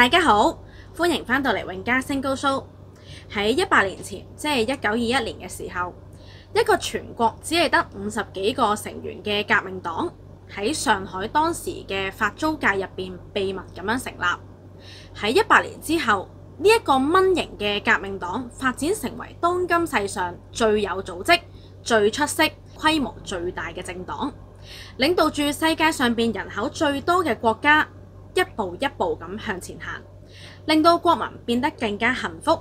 大家好，歡迎返到嚟永嘉升高 show。喺100年前，即係1921年嘅時候，一個全國只係得50幾個成員嘅革命黨喺上海當時嘅法租界入邊秘密咁樣成立。喺100年之後，呢一個蚊型嘅革命黨發展成為當今世上最有組織、最出色、規模最大嘅政黨，領導住世界上邊人口最多嘅國家，一步一步咁向前行，令到國民變得更加幸福。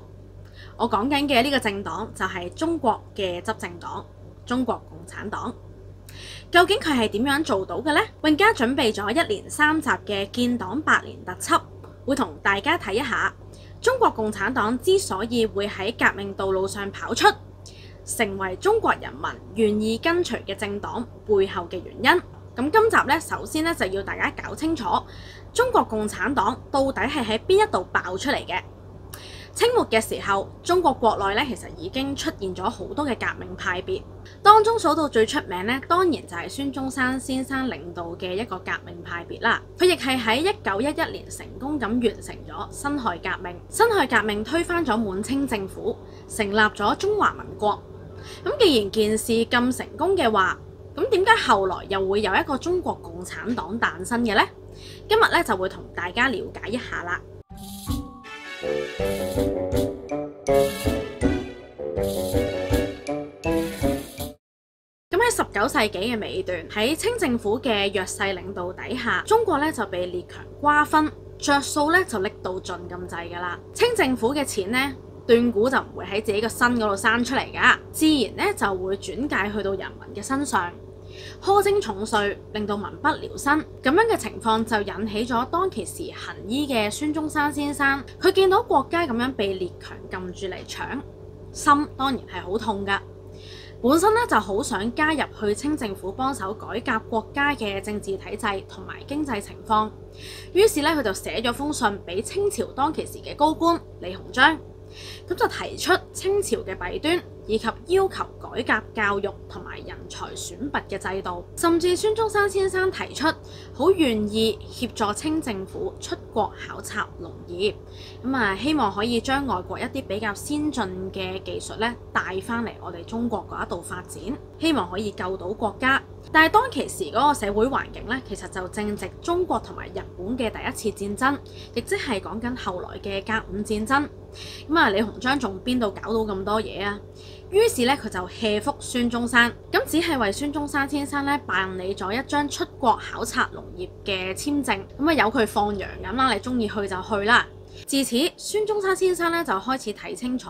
我講緊嘅呢個政黨就係中國嘅執政黨——中國共產黨。究竟佢係點樣做到嘅呢？永嘉準備咗1連3集嘅建黨100年特輯，會同大家睇一下中國共產黨之所以會喺革命道路上跑出，成為中國人民願意跟隨嘅政黨背後嘅原因。咁今集咧，首先咧就要大家搞清楚中國共產黨到底係喺邊一度爆出嚟嘅。清末嘅時候，中國國內咧其實已經出現咗好多嘅革命派別，當中數到最出名咧，當然就係孫中山先生領導嘅一個革命派別啦。佢亦係喺1911年成功咁完成咗辛亥革命。辛亥革命推翻咗滿清政府，成立咗中華民國。咁既然件事咁成功嘅話，咁點解後來又會有一個中國共產黨誕生嘅呢？今日咧就會同大家了解一下啦。咁喺19世紀嘅尾段，喺清政府嘅弱勢領導底下，中國咧就被列強瓜分，着數咧就拎到盡咁滯㗎啦。清政府嘅錢呢，斷估就唔會喺自己個身嗰度生出嚟㗎，自然咧就會轉介去到人民嘅身上，苛徵重稅，令到民不聊生。咁樣嘅情況就引起咗當其時行醫嘅孫中山先生，佢見到國家咁樣被列強撳住嚟搶，心當然係好痛㗎。本身咧就好想加入去清政府幫手改革國家嘅政治體制同埋經濟情況，於是咧佢就寫咗封信俾清朝當其時嘅高官李鴻章。咁就提出清朝嘅弊端，以及要求改革教育同埋人才選拔嘅制度，甚至孫中山先生提出好願意協助清政府出國考察農業，希望可以將外國一啲比較先進嘅技術咧帶翻嚟我哋中國嗰一度發展，希望可以救到國家。但係當其時嗰個社會環境咧，其實就正值中國同埋日本嘅第一次戰爭，亦即係講緊後來嘅甲午戰爭。李鴻章仲邊度搞到咁多嘢啊？於是咧佢就謝覆孫中山，咁只係為孫中山先生咧辦理咗一張出國考察農業嘅簽證，由佢放羊咁啦，你中意去就去啦。自此，孫中山先生咧就開始睇清楚，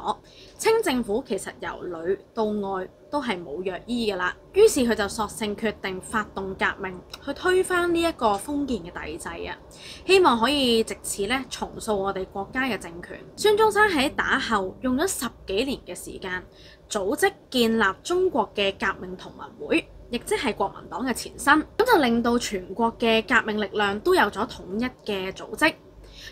清政府其實由裏到外都係冇藥醫㗎啦。於是佢就索性決定發動革命，去推翻呢一個封建嘅帝制啊！希望可以藉此咧重塑我哋國家嘅政權。孫中山喺打後用咗10幾年嘅時間，組織建立中國嘅革命同盟會，亦即係國民黨嘅前身，咁就令到全國嘅革命力量都有咗統一嘅組織。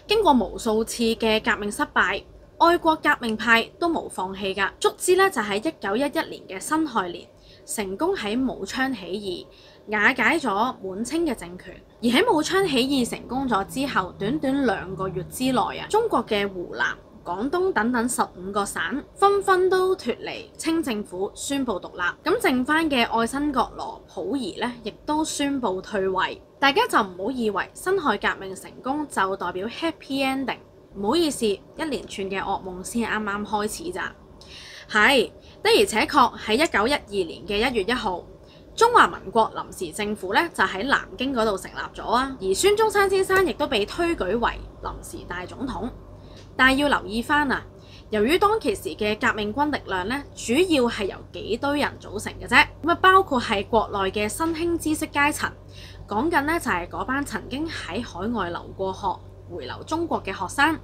經過無數次嘅革命失敗，愛國革命派都冇放棄㗎，卒之咧就喺1911年嘅辛亥年，成功喺武昌起義瓦解咗滿清嘅政權。而喺武昌起義成功咗之後，短短2個月之內中國嘅湖南、廣東等等15個省紛紛都脫離清政府，宣布獨立。咁剩翻嘅愛新覺羅、溥儀咧，亦都宣布退位。大家就唔好以為辛亥革命成功就代表 happy ending， 唔好意思，一連串嘅噩夢先啱啱開始咋。係的而且確喺1912年嘅1月1號，中華民國臨時政府咧就喺南京嗰度成立咗啊，而孫中山先生亦都被推舉為臨時大總統。但係要留意翻啊，由於當其時嘅革命軍力量咧，主要係由幾堆人組成嘅啫，包括係國內嘅新興知識階層，講緊咧就係嗰班曾經喺海外留過學、回流中國嘅學生，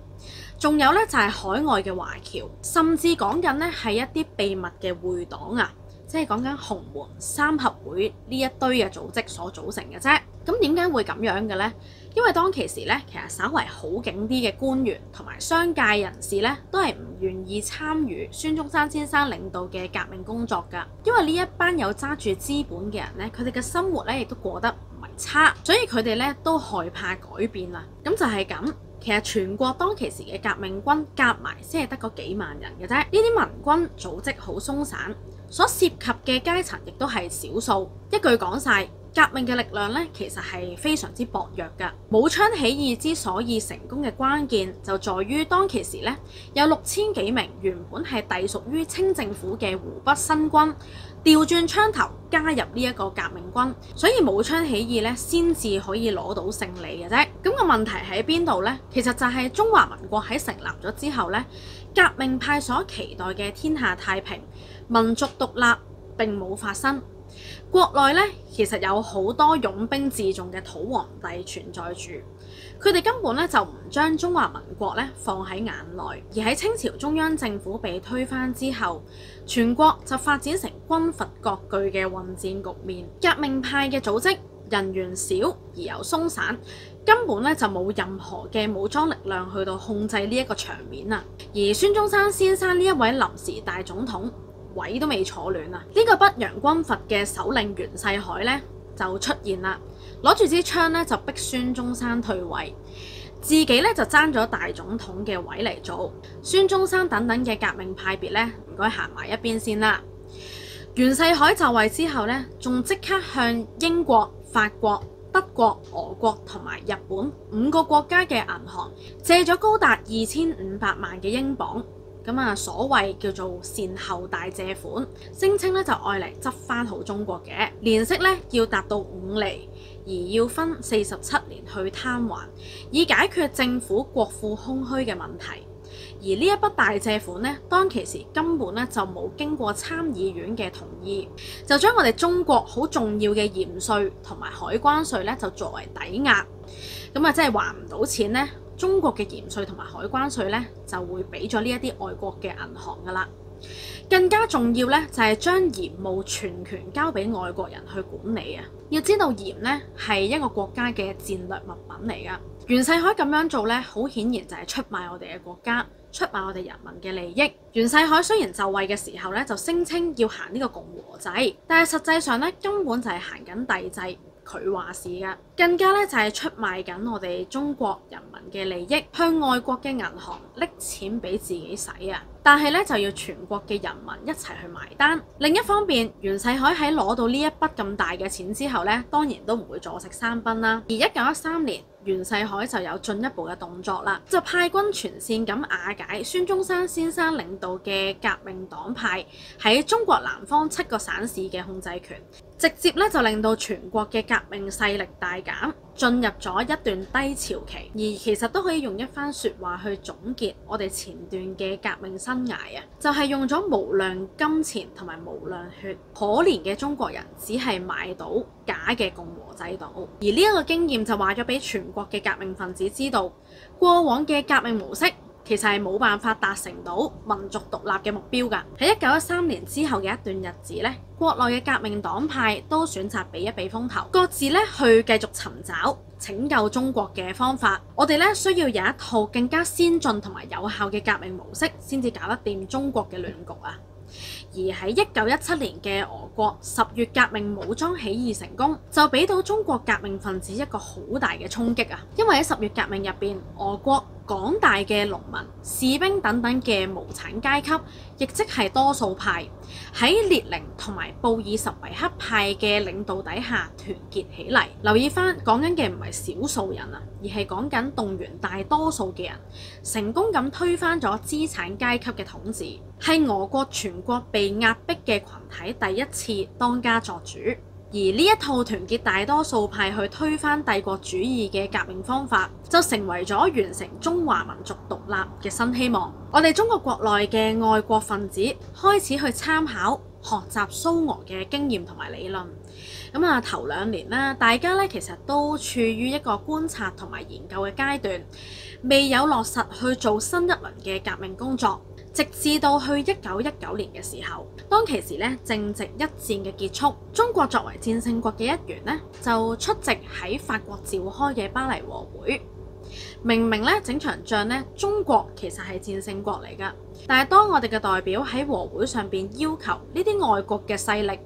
仲有咧就係海外嘅華僑，甚至講緊咧係一啲秘密嘅會黨啊，即係講緊洪門、三合會呢一堆嘅組織所組成嘅啫。咁點解會咁樣嘅呢？因為當其時咧，其實稍為好景啲嘅官員同埋商界人士咧，都係唔願意參與孫中山先生領導嘅革命工作㗎。因為呢一班有揸住資本嘅人咧，佢哋嘅生活咧亦都過得唔係差，所以佢哋咧都害怕改變啦。咁就係咁。其實全國當其時嘅革命軍夾埋先係得嗰幾萬人嘅啫。呢啲民軍組織好鬆散，所涉及嘅階層亦都係少數。一句講晒，革命嘅力量咧，其實係非常之薄弱㗎。武昌起義之所以成功嘅關鍵，就在於當其時咧有6000幾名原本係隸屬於清政府嘅湖北新軍，調轉槍頭加入呢一個革命軍，所以武昌起義咧先至可以攞到勝利嘅啫。咁個問題喺邊度呢？其實就係中華民國喺成立咗之後咧，革命派所期待嘅天下太平、民族獨立並冇發生。國內咧其實有好多擁兵自重嘅土皇帝存在住，佢哋根本咧就唔將中華民國咧放喺眼內，而喺清朝中央政府被推翻之後，全國就發展成軍閥割據嘅混戰局面。革命派嘅組織人員少而又鬆散，根本咧就冇任何嘅武裝力量去到控制呢一個場面啊！而孫中山先生呢一位臨時大總統，位都未坐暖啊！呢個北洋軍閥嘅首領袁世凱咧就出現啦，攞住支槍咧就逼孫中山退位，自己咧就爭咗大總統嘅位嚟做。孫中山等等嘅革命派別咧，唔該行埋一邊先啦。袁世凱就位之後咧，仲即刻向英國、法國、德國、俄國同埋日本5個國家嘅銀行借咗高達2500萬嘅英鎊。咁啊，所謂叫做善後大借款，聲稱咧就愛嚟執翻好中國嘅，年息咧要達到5厘，而要分47年去攤還，以解決政府國庫空虛嘅問題。而呢一筆大借款咧，當其時根本咧就冇經過參議院嘅同意，就將我哋中國好重要嘅鹽稅同埋海關稅咧就作為抵押，咁啊即係還唔到錢咧。中國嘅鹽稅同埋海關稅咧，就會俾咗呢一啲外國嘅銀行噶啦。更加重要咧，就係將鹽務全權交俾外國人去管理啊！要知道鹽咧係一個國家嘅戰略物品嚟噶。袁世凱咁樣做咧，好顯然就係出賣我哋嘅國家，出賣我哋人民嘅利益。袁世凱雖然就位嘅時候咧，就聲稱要行呢個共和制，但係實際上咧根本就係行緊帝制。佢話事㗎，更加咧就係出賣緊我哋中國人民嘅利益，向外國嘅銀行拎錢俾自己使啊！但係咧就要全國嘅人民一齊去埋單。另一方面，袁世凱喺攞到呢一筆咁大嘅錢之後咧，當然都唔會坐食山崩啦。而1913年，袁世凱就有進一步嘅動作啦，就派軍全線咁瓦解孫中山先生領導嘅革命黨派喺中國南方7個省市嘅控制權，直接咧就令到全國嘅革命勢力大減，進入咗一段低潮期。而其實都可以用一番説話去總結我哋前段嘅革命生涯啊，就係用咗無量金錢同埋無量血，可憐嘅中國人只係買到假嘅共和制度。而呢一個經驗就話咗俾全國嘅革命分子知道，過往嘅革命模式其實係冇辦法達成到民族獨立嘅目標㗎。喺1913年之後嘅一段日子咧，國內嘅革命黨派都選擇避一避風頭，各自咧去繼續尋找拯救中國嘅方法。我哋咧需要有一套更加先進同埋有效嘅革命模式，先至搞得掂中國嘅亂局啊！而喺1917年嘅俄國10月革命武裝起義成功，就俾到中國革命分子一個好大嘅衝擊啊！因為喺10月革命入邊，俄國廣大嘅農民、士兵等等嘅無產階級，亦即係多數派，喺列寧同埋布爾什維克派嘅領導底下團結起嚟。留意翻，講緊嘅唔係少數人啊，而係講緊動員大多數嘅人，成功咁推翻咗資產階級嘅統治，係俄國全國被壓迫嘅群體第一次當家作主。而呢一套團結大多數派去推翻帝國主義嘅革命方法，就成為咗完成中華民族獨立嘅新希望。我哋中國國內嘅愛國分子開始去參考學習蘇俄嘅經驗同埋理論。咁啊，頭2年啦，大家咧其實都處於一個觀察同埋研究嘅階段，未有落實去做新一輪嘅革命工作。直至到去1919年嘅時候，當其時咧正值一戰嘅結束，中國作為戰勝國嘅一員咧，就出席喺法國召開嘅巴黎和會。明明咧整場仗咧，中國其實係戰勝國嚟㗎，但係當我哋嘅代表喺和會上邊要求呢啲外國嘅勢力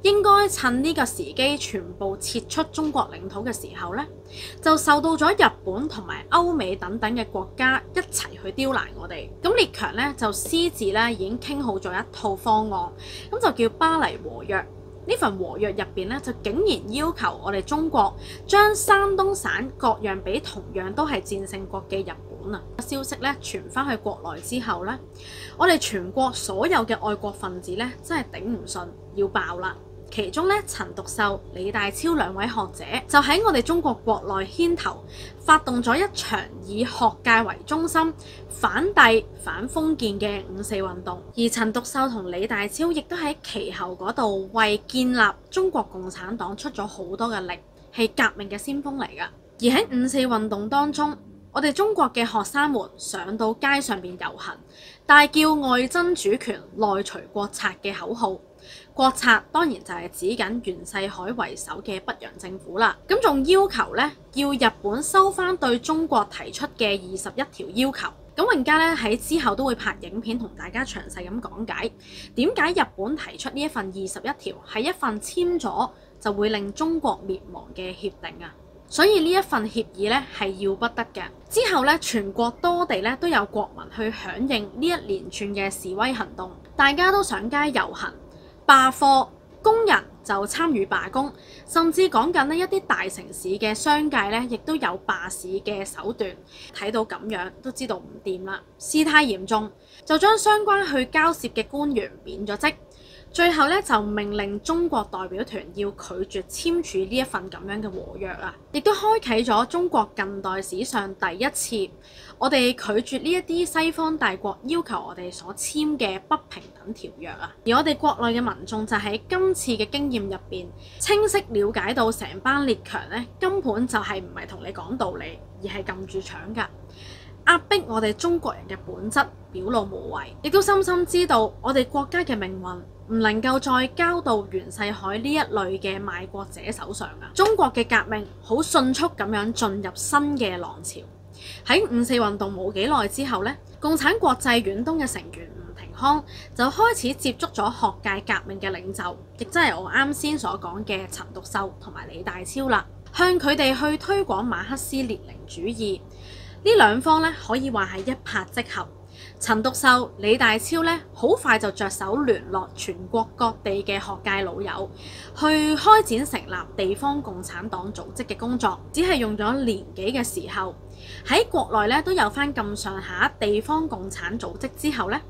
應該趁呢個時機全部撤出中國領土嘅時候咧，就受到咗日本同埋歐美等等嘅國家一齊去刁難我哋。咁列強咧就私自咧已經傾好咗一套方案，咁就叫巴黎和約。呢份和約入邊咧，就竟然要求我哋中國將山東省割讓俾同樣都係戰勝國嘅日本啊！消息咧傳翻去國內之後咧，我哋全國所有嘅愛國分子咧，真係頂唔順，要爆啦！其中咧，陳獨秀、李大釗兩位學者就喺我哋中國國內牽頭，發動咗一場以學界為中心、反帝反封建嘅五四運動。而陳獨秀同李大釗亦都喺其後嗰度為建立中國共產黨出咗好多嘅力，係革命嘅先鋒嚟㗎。而喺五四運動當中，我哋中國嘅學生們上到街上邊遊行，大叫外爭主權、內除國賊嘅口號。國賊當然就係指緊袁世凱為首嘅北洋政府啦，咁仲要求咧要日本收返對中國提出嘅21條要求。咁榮嘉咧喺之後都會拍影片同大家詳細咁講解點解日本提出呢一份21條係一份簽咗就會令中國滅亡嘅協定啊！所以呢一份協議咧係要不得嘅。之後咧全國多地咧都有國民去響應呢一連串嘅示威行動，大家都上街遊行。罷課，工人就參與罷工，甚至講緊呢一啲大城市嘅商界咧，亦都有罷市嘅手段。睇到咁樣都知道唔掂啦，事態嚴重，就將相關去交涉嘅官員免咗職。最後咧就命令中國代表團要拒絕簽署呢一份咁樣嘅和約啊，亦都開啟咗中國近代史上第一次，我哋拒絕呢一啲西方大國要求我哋所簽嘅不平等條約啊。而我哋國內嘅民眾就喺今次嘅經驗入邊，清晰了解到成班列強咧根本就係唔係同你講道理，而係撳住搶㗎。壓迫我哋中國人嘅本質表露無遺，亦都深深知道我哋國家嘅命運唔能夠再交到袁世凱呢一類嘅賣國者手上啊！中國嘅革命好迅速咁樣進入新嘅浪潮。喺五四運動冇幾耐之後咧，共產國際遠東嘅成員吳廷康就開始接觸咗學界革命嘅領袖，亦即係我啱先所講嘅陳獨秀同埋李大釗啦，向佢哋去推廣馬克思列寧主義。呢兩方咧可以話係一拍即合。陳獨秀、李大釗咧好快就着手聯絡全國各地嘅學界老友，去開展成立地方共產黨組織嘅工作。只係用咗年幾嘅時候，喺國內咧都有翻咁上下地方共產組織之後咧，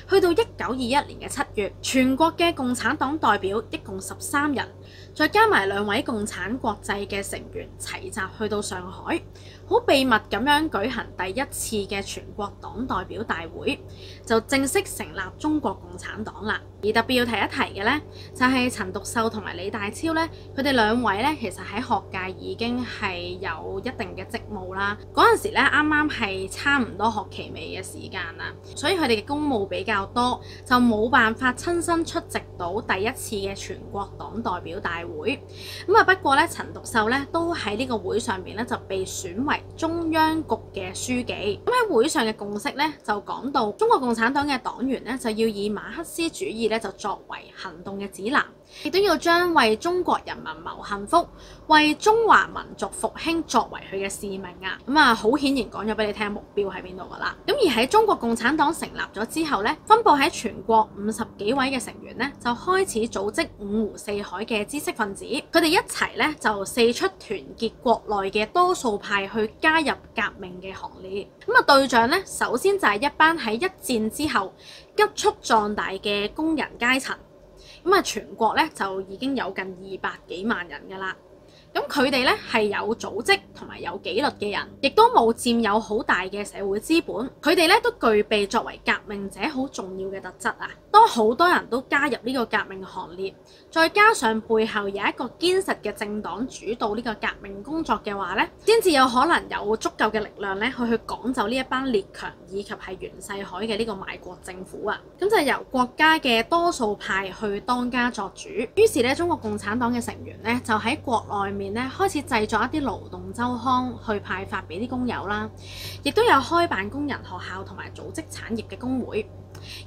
去到1921年嘅7月，全國嘅共產黨代表一共13人，再加埋2位共產國際嘅成員齊集去到上海，好秘密咁樣舉行第一次嘅全國黨代表大會，就正式成立中國共產黨啦。而特別要提一提嘅咧，就係陳獨秀同埋李大釗咧，佢哋2位咧其實喺學界已經係有一定嘅職務啦。嗰陣時咧啱啱係差唔多學期尾嘅時間啦，所以佢哋嘅公務比較多，就冇辦法親身出席到第一次嘅全國黨代表大會。咁啊不過咧，陳獨秀咧都喺呢個會上邊咧就被選為中央局嘅書記。咁喺會上嘅共識咧就講到，中國共產黨嘅黨員咧就要以馬克思主義咧就作為行動嘅指南，亦都要將為中國人民謀幸福、為中華民族復興作為佢嘅使命啊！咁啊，好顯然講咗俾你聽目標喺邊度噶啦。咁而喺中國共產黨成立咗之後咧，分佈喺全國50幾位嘅成員咧，就開始組織五湖四海嘅知識分子，佢哋一齊咧就四出團結國內嘅多數派去加入革命嘅行列。咁啊，對象咧首先就係一班喺一戰之後急速壯大嘅工人階層。咁啊，全國咧就已經有近200幾萬人㗎啦。咁佢哋咧係有組織同埋有紀律嘅人，亦都冇佔有好大嘅社會資本。佢哋咧都具備作為革命者好重要嘅特質啊。當好多人都加入呢個革命行列，再加上背後有一個堅實嘅政黨主導呢個革命工作嘅話咧，先至有可能有足夠嘅力量咧去趕走呢一班列強以及係袁世凱嘅呢個賣國政府啊。咁就由國家嘅多數派去當家作主。於是咧，中國共產黨嘅成員咧就喺國內面咧開始製作一啲勞動週刊去派發俾啲工友啦，亦都有開辦工人學校同埋組織產業嘅工會。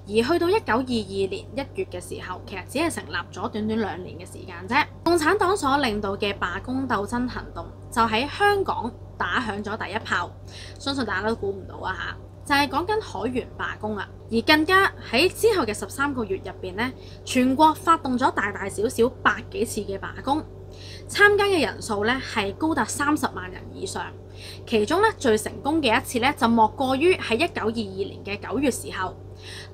而去到1922年1月嘅時候，其實只係成立咗短短2年嘅時間啫。共產黨所領導嘅罷工鬥爭行動就喺香港打響咗第一炮，相信大家都估唔到啊嚇！就係講緊海員罷工啊，而更加喺之後嘅13個月入邊咧，全國發動咗大大小小100幾次嘅罷工，參加嘅人數咧係高達30萬人以上。其中咧最成功嘅一次咧就莫過於喺1922年嘅9月時候，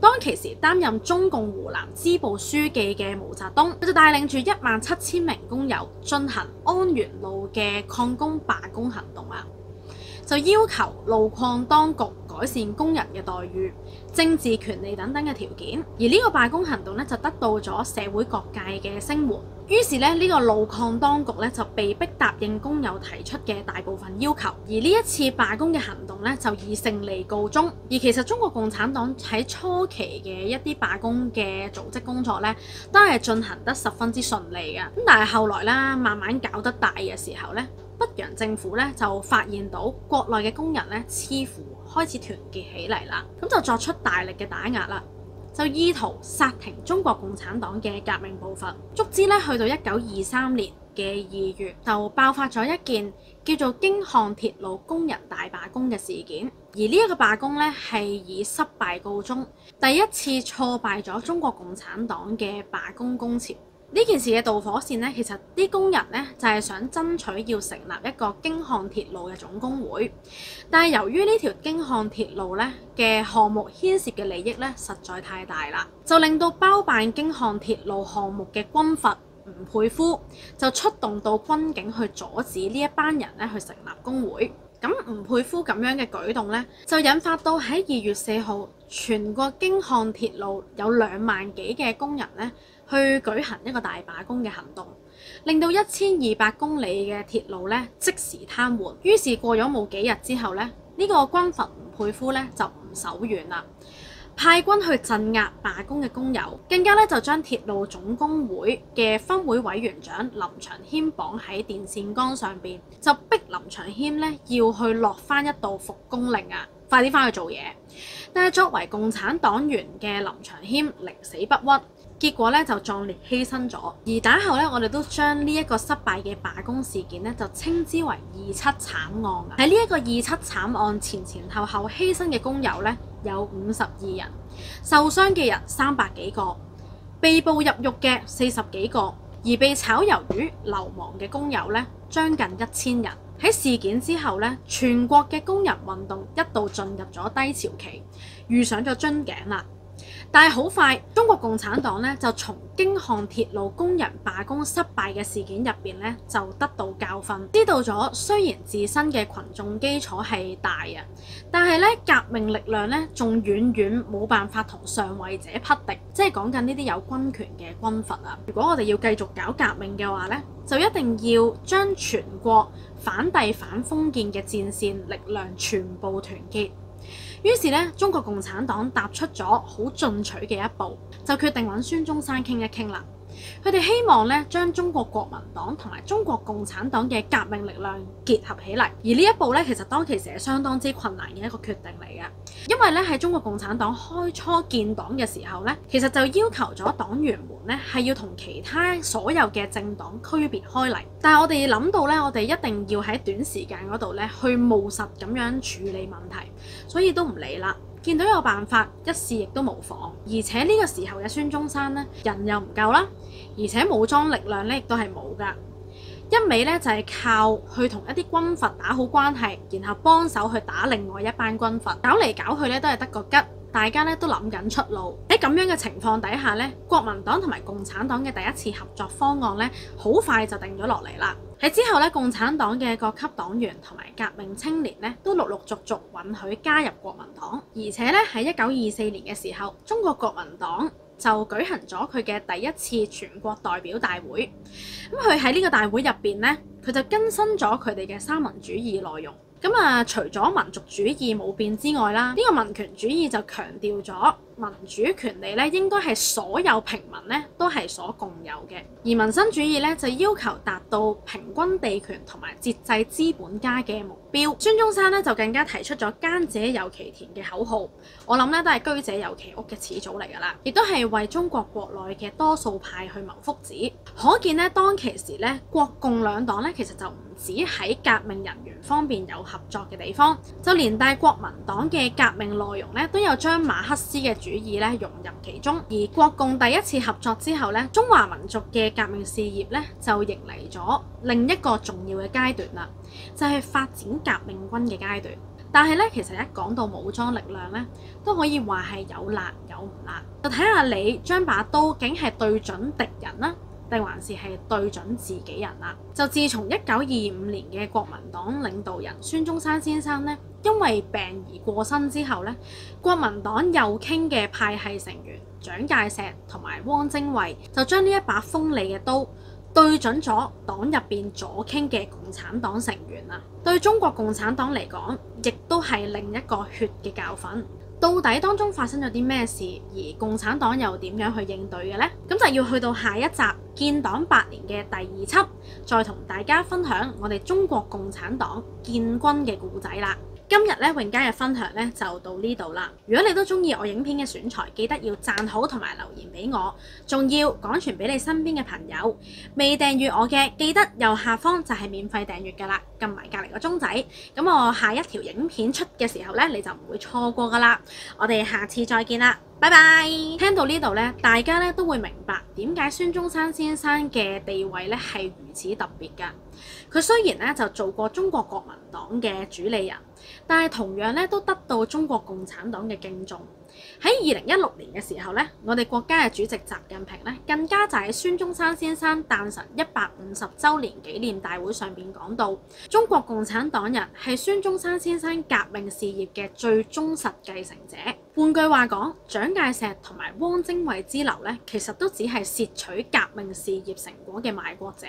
當其時擔任中共湖南支部書記嘅毛澤東，佢就帶領住17000名工友進行安源路嘅礦工罷工行動啊！就要求路礦當局改善工人嘅待遇、政治權利等等嘅條件，而呢個罷工行動咧就得到咗社會各界嘅聲援。於是咧呢個路礦當局咧就被迫答應工友提出嘅大部分要求，而呢一次罷工嘅行動咧就以勝利告終。而其實中國共產黨喺初期嘅一啲罷工嘅組織工作咧都係進行得十分之順利嘅，咁但係後來啦慢慢搞得大嘅時候咧，北洋政府咧就發現到國內嘅工人咧似乎開始團結起嚟啦，咁就作出大力嘅打壓啦，就意圖剎停中國共產黨嘅革命步伐。足之咧去到1923年嘅2月，就爆發咗一件叫做京漢鐵路工人大罷工嘅事件，而呢一個罷工咧係以失敗告終，第一次挫敗咗中國共產黨嘅罷工工潮。呢件事嘅導火線咧，其實啲工人咧就係想爭取要成立一個京漢鐵路嘅總工會，但係由於呢條京漢鐵路咧嘅項目牽涉嘅利益咧實在太大啦，就令到包辦京漢鐵路項目嘅軍閥吳佩孚就出動到軍警去阻止呢一班人咧去成立工會。咁吳佩孚咁樣嘅舉動咧，就引發到喺2月4號，全國京漢鐵路有2萬幾嘅工人咧去舉行一個大罷工嘅行動，令到1200公里嘅鐵路咧即時癱瘓。於是過咗冇幾日之後咧，呢個軍閥吳佩孚咧就唔手軟啦，派軍去鎮壓罷工嘅工友，更加咧就將鐵路總工會嘅分會委員長林長謙綁喺電線桿上邊，就逼林長謙咧要去落翻一道復工令啊，快啲翻去做嘢。但係作為共產黨員嘅林長謙寧死不屈，結果咧就壯烈犧牲咗。而打後咧，我哋都將呢一個失敗嘅罷工事件咧，就稱之為二七慘案啊！喺呢一個二七慘案前後後犧牲嘅工友咧有52人，受傷嘅人300幾個，被捕入獄嘅40幾個，而被炒魷魚流亡嘅工友咧將近1000人。喺事件之後咧，全國嘅工人運動一度進入咗低潮期，遇上咗樽頸啦。但係好快，中國共產黨咧就從京漢鐵路工人罷工失敗嘅事件入邊咧就得到教訓，知道咗雖然自身嘅群眾基礎係大啊，但係咧革命力量咧仲遠遠冇辦法同上位者匹敵，即係講緊呢啲有軍權嘅軍閥啊。如果我哋要繼續搞革命嘅話咧，就一定要將全國反帝反封建嘅戰線力量全部團結。於是咧，中國共產黨踏出咗好進取嘅一步，就決定揾孫中山傾一傾啦。佢哋希望咧將中國國民黨同埋中國共產黨嘅革命力量結合起嚟，而呢一步咧其實當其時係相當之困難嘅一個決定嚟嘅，因為咧喺中國共產黨開初建黨嘅時候咧，其實就要求咗黨員們咧係要同其他所有嘅政黨區別開嚟，但係我哋諗到咧，我哋一定要喺短時間嗰度咧去務實咁樣處理問題，所以都唔理啦。見到有辦法，一試亦都無妨。而且呢個時候嘅孫中山咧，人又唔夠啦，而且武裝力量咧亦都係冇噶，一味咧就係靠去同一啲軍閥打好關係，然後幫手去打另外一班軍閥，搞嚟搞去咧都係得個吉。大家咧都諗緊出路。喺咁樣嘅情況底下咧，國民黨同埋共產黨嘅第一次合作方案咧，好快就定咗落嚟啦。喺之後咧，共產黨嘅各級黨員同埋革命青年咧，都陸陸續續允許加入國民黨。而且咧喺1924年嘅時候，中國國民黨就舉行咗佢嘅第一次全國代表大會。咁佢喺呢個大會入邊咧，佢就更新咗佢哋嘅三民主義內容。咁除咗民族主義冇變之外啦，呢個民權主義就強調咗民主權利咧應該係所有平民咧都係所共有嘅，而民生主義咧就要求達到平均地權同埋節制資本家嘅目標。孫中山咧就更加提出咗耕者有其田嘅口號，我諗咧都係居者有其屋嘅始祖嚟㗎啦，亦都係為中國國內嘅多數派去謀福祉。可見咧當其時咧國共兩黨咧其實就唔止喺革命人員方面有合作嘅地方，就連帶國民黨嘅革命內容咧都有將馬克思嘅主義咧融入其中。而國共第一次合作之後咧，中華民族嘅革命事業咧就迎嚟咗另一個重要嘅階段啦，就係發展革命軍嘅階段。但係咧，其實一講到武裝力量咧，都可以話係有辣有唔辣，就睇下你將把刀竟係對準敵人啦，定還是係對準自己人啦。就自從1925年嘅國民黨領導人孫中山先生咧，因為病而過身之後咧，國民黨右傾嘅派系成員蔣介石同埋汪精衛就將呢一把鋒利嘅刀對準咗黨入邊左傾嘅共產黨成員啊！對中國共產黨嚟講，亦都係另一個血嘅教訓。到底當中發生咗啲咩事，而共產黨又點樣去應對嘅呢？咁就要去到下一集建黨8年嘅第2輯，再同大家分享我哋中國共產黨建軍嘅故仔啦。今日咧永嘉嘅分享咧就到呢度啦。如果你都中意我影片嘅選材，記得要讚好同埋留言俾我，仲要廣傳俾你身邊嘅朋友。未訂閱我嘅，記得右下方就係免費訂閱噶啦，撳埋隔離個鐘仔，咁我下一條影片出嘅時候咧，你就唔會錯過噶啦。我哋下次再見啦，拜拜。聽到呢度咧，大家咧都會明白點解孫中山先生嘅地位咧係如此特別噶。佢雖然咧就做過中國國民黨嘅主理人，但係同樣咧都得到中國共產黨嘅敬重。喺2016年嘅時候咧，我哋國家嘅主席習近平咧更加就喺孫中山先生誕辰150週年紀念大會上邊講到，中國共產黨人係孫中山先生革命事業嘅最忠實繼承者。換句話講，蔣介石同埋汪精衛之流咧，其實都只係竊取革命事業成果嘅賣國者。